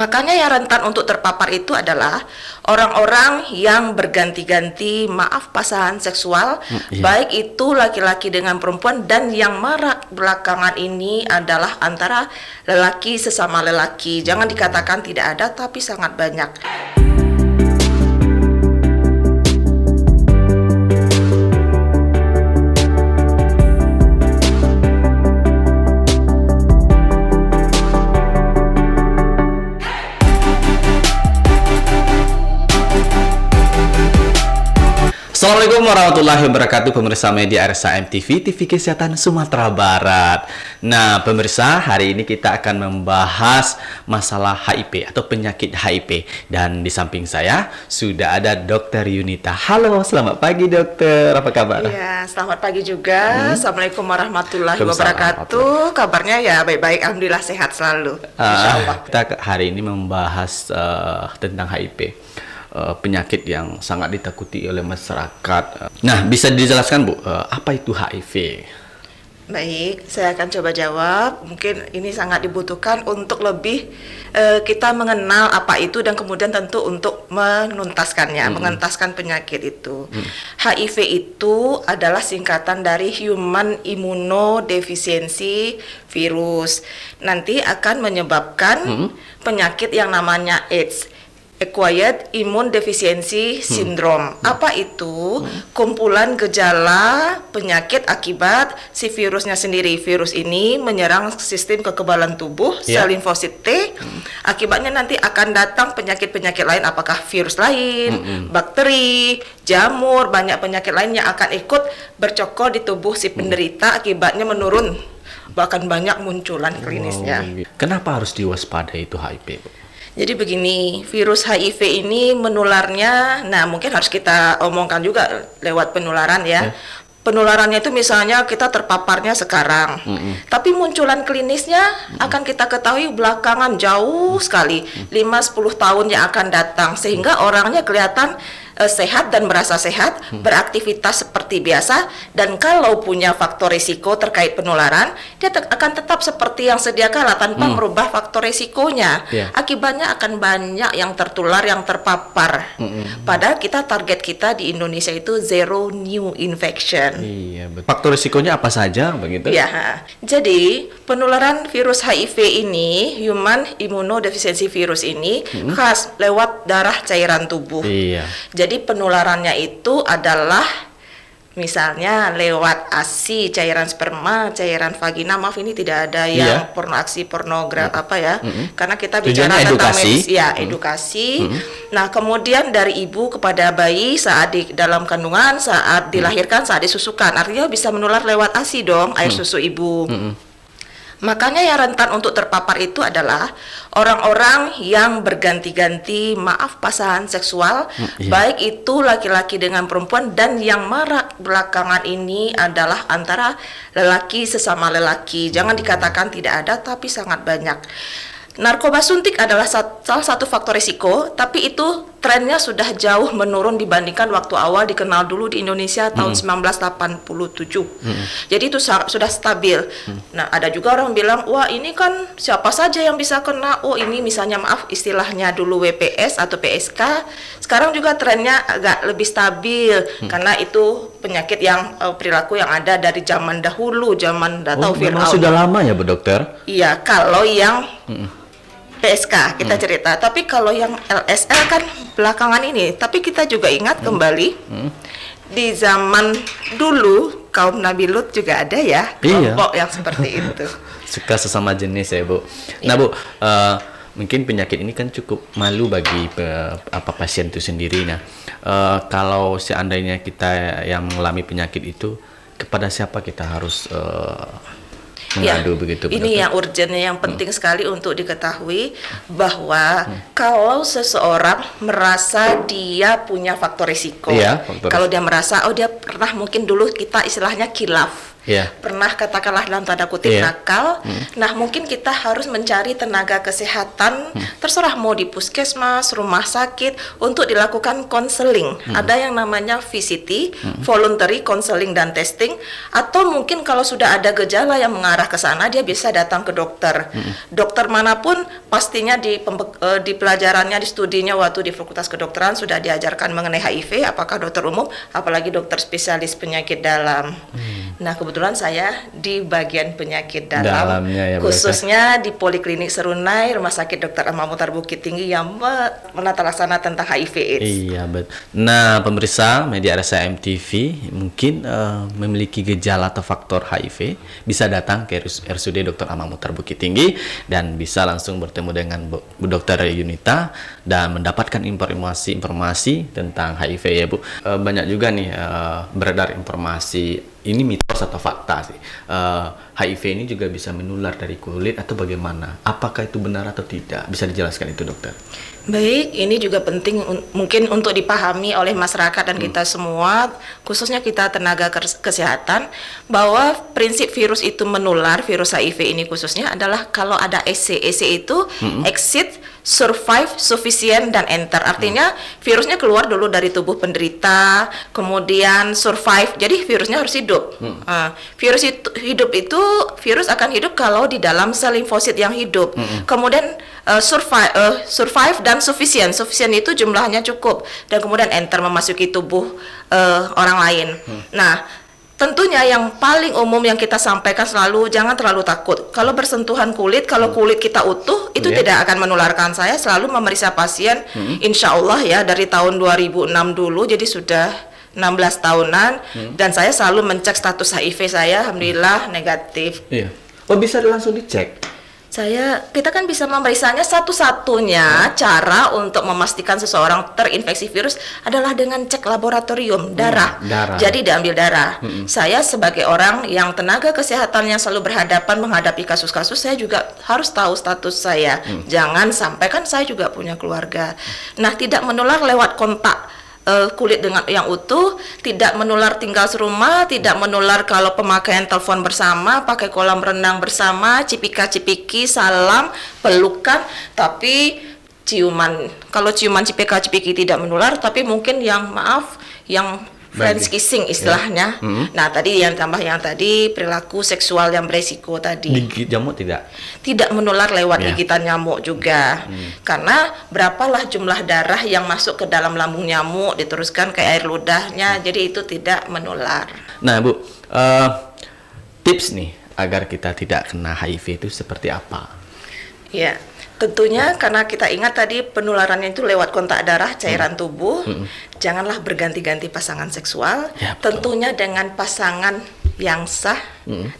Makanya yang rentan untuk terpapar itu adalah orang-orang yang berganti-ganti, maaf, pasangan seksual, baik itu laki-laki dengan perempuan, dan yang marak belakangan ini adalah antara lelaki sesama lelaki. Jangan dikatakan tidak ada, tapi sangat banyak. Assalamualaikum warahmatullahi wabarakatuh, pemirsa media RSAM TV, TV Kesehatan Sumatera Barat. Nah, pemirsa, hari ini kita akan membahas masalah HIV atau penyakit HIV. Dan di samping saya sudah ada Dokter Yunita. Halo, selamat pagi dokter, apa kabar? Iya, selamat pagi juga. Assalamualaikum warahmatullahi wabarakatuh. Kabarnya ya baik-baik, alhamdulillah sehat selalu. Insyaallah. Kita hari ini membahas tentang HIV. Penyakit yang sangat ditakuti oleh masyarakat. Nah, bisa dijelaskan Bu, apa itu HIV? Baik, saya akan coba jawab. Mungkin ini sangat dibutuhkan untuk lebih kita mengenal apa itu dan kemudian tentu untuk menuntaskannya, mengentaskan penyakit itu. HIV itu adalah singkatan dari Human Immunodeficiency Virus. Nanti akan menyebabkan penyakit yang namanya AIDS, Acquired Immune Deficiency Syndrome. Apa itu? Kumpulan gejala penyakit akibat si virusnya sendiri. Virus ini menyerang sistem kekebalan tubuh, sel limfosit T. Akibatnya nanti akan datang penyakit-penyakit lain, apakah virus lain, bakteri, jamur, banyak penyakit lain yang akan ikut bercokol di tubuh si penderita. Akibatnya menurun, bahkan banyak munculan klinisnya. Kenapa harus diwaspadai itu HIV, Bu? Jadi begini, virus HIV ini menularnya, nah mungkin harus kita omongkan juga lewat penularan ya. Penularannya itu misalnya kita terpaparnya sekarang, tapi munculan klinisnya akan kita ketahui belakangan jauh sekali, 5-10 tahun yang akan datang, sehingga orangnya kelihatan sehat dan merasa sehat, beraktivitas seperti biasa, dan kalau punya faktor risiko terkait penularan, dia akan tetap seperti yang sedia kala tanpa merubah faktor risikonya. Akibatnya akan banyak yang tertular, yang terpapar. Padahal target kita di Indonesia itu zero new infection. Iya, betul. Faktor risikonya apa saja begitu? Ya, jadi penularan virus HIV ini, Human Immunodeficiency Virus ini, khas lewat darah cairan tubuh. Iya. Jadi penularannya itu adalah misalnya lewat ASI, cairan sperma, cairan vagina. Maaf, ini tidak ada yang pornografi apa ya, karena kita bicara tentang medis, ya edukasi. Nah, kemudian dari ibu kepada bayi saat di dalam kandungan, saat dilahirkan, saat disusukan, artinya bisa menular lewat ASI dong, air susu ibu. Makanya yang rentan untuk terpapar itu adalah orang-orang yang berganti-ganti, maaf, pasangan seksual, baik itu laki-laki dengan perempuan, dan yang marak belakangan ini adalah antara lelaki sesama lelaki. Jangan dikatakan tidak ada, tapi sangat banyak. Narkoba suntik adalah salah satu faktor risiko, tapi itu trennya sudah jauh menurun dibandingkan waktu awal dikenal dulu di Indonesia tahun 1987. Jadi itu sudah stabil. Nah, ada juga orang bilang, wah ini kan siapa saja yang bisa kena. Oh, ini misalnya, maaf, istilahnya dulu WPS atau PSK. Sekarang juga trennya agak lebih stabil, karena itu penyakit yang perilaku yang ada dari zaman dahulu, zaman tahu Fir'aun. Sudah lama ya, Bu Dokter? Iya, kalau yang PSK kita cerita, tapi kalau yang LSL kan belakangan ini. Tapi kita juga ingat kembali di zaman dulu kaum Nabi Lut juga ada ya kelompok yang seperti itu. Suka sesama jenis ya, Bu. Nah, Bu, mungkin penyakit ini kan cukup malu bagi pasien itu sendiri. Nah, kalau seandainya kita yang mengalami penyakit itu, kepada siapa kita harus mengadu begitu? Ini yang urgentnya, yang penting sekali untuk diketahui bahwa kalau seseorang merasa dia punya faktor risiko, kalau dia merasa dia pernah mungkin dulu kita istilahnya khilaf, pernah katakanlah dalam tanda kutip nakal. Nah, mungkin kita harus mencari tenaga kesehatan, terserah mau di puskesmas, rumah sakit, untuk dilakukan konseling. Ada yang namanya VCT, voluntary counseling dan testing, atau mungkin kalau sudah ada gejala yang mengarah ke sana, dia bisa datang ke dokter. Dokter manapun pastinya di pelajarannya, di studinya waktu di Fakultas Kedokteran sudah diajarkan mengenai HIV, apakah dokter umum, apalagi dokter spesialis penyakit dalam. Nah, kebetulan saya di bagian penyakit dalam, khususnya di Poliklinik Serunai, Rumah Sakit Dr. Amamutar Bukit Tinggi yang menata laksana tentang HIV/AIDS. Iya, betul. Nah, pemirsa media RSAM TV mungkin memiliki gejala atau faktor HIV, bisa datang ke RSUD Dr. Amamutar Bukit Tinggi dan bisa langsung bertemu dengan Bu Dr. Yunita dan mendapatkan informasi tentang HIV ya Bu. Banyak juga nih beredar informasi, ini mitos atau fakta sih, HIV ini juga bisa menular dari kulit atau bagaimana? Apakah itu benar atau tidak? Bisa dijelaskan itu dokter? Baik, ini juga penting mungkin untuk dipahami oleh masyarakat dan kita semua, khususnya kita tenaga kesehatan, bahwa prinsip virus itu menular, virus HIV ini khususnya adalah kalau ada EC. EC itu exit, survive, sufficient, dan enter. Artinya virusnya keluar dulu dari tubuh penderita, kemudian survive, jadi virusnya harus hidup. Virus virus akan hidup kalau di dalam sel limfosit yang hidup. Kemudian survive dan sufficient. Sufficient itu jumlahnya cukup, dan kemudian enter, memasuki tubuh orang lain. Nah, tentunya yang paling umum yang kita sampaikan selalu, jangan terlalu takut. Kalau bersentuhan kulit, kalau kulit kita utuh, itu tidak akan menularkan. Saya selalu memeriksa pasien, insya Allah ya, dari tahun 2006 dulu, jadi sudah 16 tahunan, dan saya selalu mencek status HIV saya, alhamdulillah negatif. Oh, bisa langsung dicek? Kita kan bisa memeriksanya, satu-satunya cara untuk memastikan seseorang terinfeksi virus adalah dengan cek laboratorium darah. Jadi diambil darah. Saya sebagai orang yang tenaga kesehatan yang selalu berhadapan menghadapi kasus-kasus, saya juga harus tahu status saya. Jangan sampai, kan saya juga punya keluarga. Nah, tidak menular lewat kontak kulit dengan yang utuh, tidak menular tinggal serumah, tidak menular kalau pemakaian telepon bersama, pakai kolam renang bersama, cipika-cipiki, salam, pelukan, tapi ciuman. Kalau ciuman cipika-cipiki tidak menular, tapi mungkin yang French kissing istilahnya. Nah, tadi yang perilaku seksual yang beresiko tadi. Gigit nyamuk tidak? Tidak menular lewat gigitan nyamuk juga. Karena berapalah jumlah darah yang masuk ke dalam lambung nyamuk diteruskan ke air ludahnya, jadi itu tidak menular. Nah, Bu, tips nih agar kita tidak kena HIV itu seperti apa? Ya, tentunya karena kita ingat tadi penularannya itu lewat kontak darah, cairan tubuh. Janganlah berganti-ganti pasangan seksual. Tentunya dengan pasangan yang sah,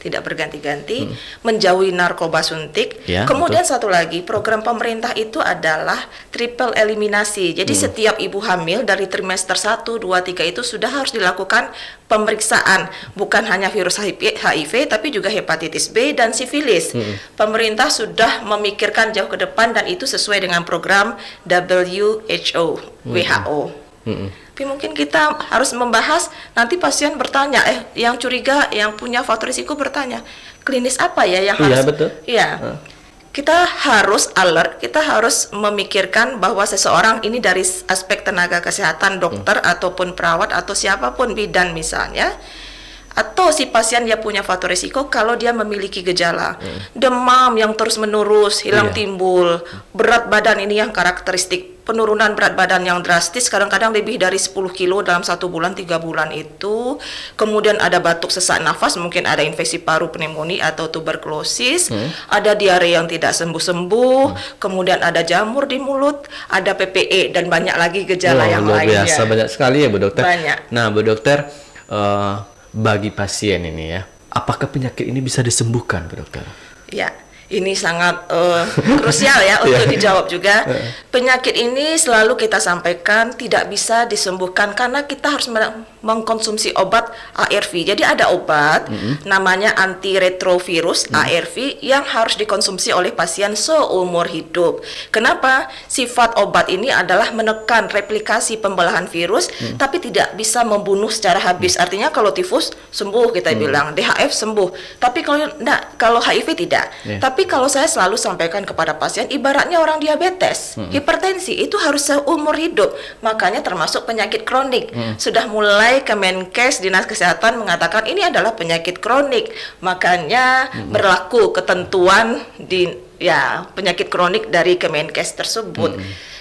tidak berganti-ganti, menjauhi narkoba suntik. Kemudian satu lagi, program pemerintah itu adalah triple eliminasi. Jadi setiap ibu hamil dari trimester 1, 2, 3 itu sudah harus dilakukan pemeriksaan. Bukan hanya virus HIV, tapi juga hepatitis B dan sifilis. Pemerintah sudah memikirkan jauh ke depan, dan itu sesuai dengan program WHO. Tapi mungkin kita harus membahas, nanti pasien bertanya, yang curiga, yang punya faktor risiko bertanya, klinis apa ya yang harus? Kita harus alert, kita harus memikirkan bahwa seseorang ini dari aspek tenaga kesehatan, dokter ataupun perawat atau siapapun bidan misalnya, atau si pasien dia punya faktor risiko kalau dia memiliki gejala demam yang terus menerus, hilang timbul, berat badan ini yang karakteristik, penurunan berat badan yang drastis, kadang-kadang lebih dari 10 kilo dalam 1 bulan, 3 bulan itu, kemudian ada batuk sesak nafas, mungkin ada infeksi paru, pneumonia atau tuberkulosis, ada diare yang tidak sembuh-sembuh, kemudian ada jamur di mulut, ada PPE, dan banyak lagi gejala yang lainnya. Luar biasa, banyak sekali ya Bu Dokter. Banyak. Nah Bu Dokter, bagi pasien ini ya, apakah penyakit ini bisa disembuhkan Bu Dokter? Ya, ini sangat krusial ya untuk dijawab juga. Penyakit ini selalu kita sampaikan tidak bisa disembuhkan karena kita harus mengkonsumsi obat ARV. Jadi ada obat namanya antiretrovirus ARV yang harus dikonsumsi oleh pasien seumur hidup. Kenapa? Sifat obat ini adalah menekan replikasi pembelahan virus, tapi tidak bisa membunuh secara habis. Artinya kalau tifus sembuh kita bilang, DHF sembuh. Tapi kalau HIV tidak. Tapi kalau saya selalu sampaikan kepada pasien, ibaratnya orang diabetes, hipertensi itu harus seumur hidup. Makanya termasuk penyakit kronik. Sudah mulai Kemenkes, Dinas Kesehatan mengatakan ini adalah penyakit kronik. Makanya berlaku ketentuan penyakit kronik dari Kemenkes tersebut.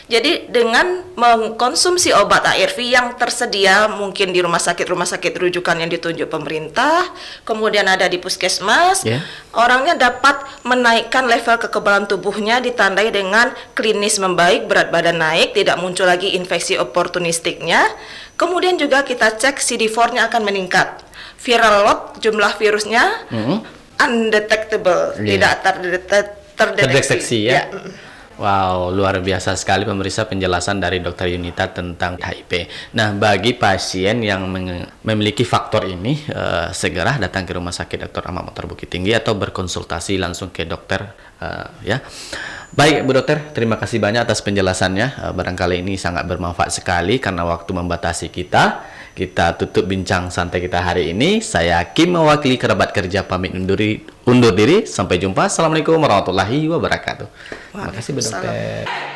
Jadi dengan mengkonsumsi obat ARV yang tersedia mungkin di rumah sakit rujukan yang ditunjuk pemerintah, kemudian ada di puskesmas, orangnya dapat menaikkan level kekebalan tubuhnya ditandai dengan klinis membaik, berat badan naik, tidak muncul lagi infeksi oportunistiknya. Kemudian juga kita cek CD4-nya akan meningkat. Viral load jumlah virusnya undetectable, tidak terdeteksi ya. Wow, luar biasa sekali pemirsa penjelasan dari Dr. Yunita tentang HIV. Nah, bagi pasien yang memiliki faktor ini, segera datang ke Rumah Sakit Dr. Ahmad Mukhtar Bukit Tinggi atau berkonsultasi langsung ke dokter ya. Baik, Bu Dokter, terima kasih banyak atas penjelasannya. Barangkali ini sangat bermanfaat sekali karena waktu membatasi kita. Kita tutup bincang santai kita hari ini. Saya Kim mewakili kerabat kerja pamit undur diri. Sampai jumpa. Assalamualaikum warahmatullahi wabarakatuh. Terima kasih Bu Dokter.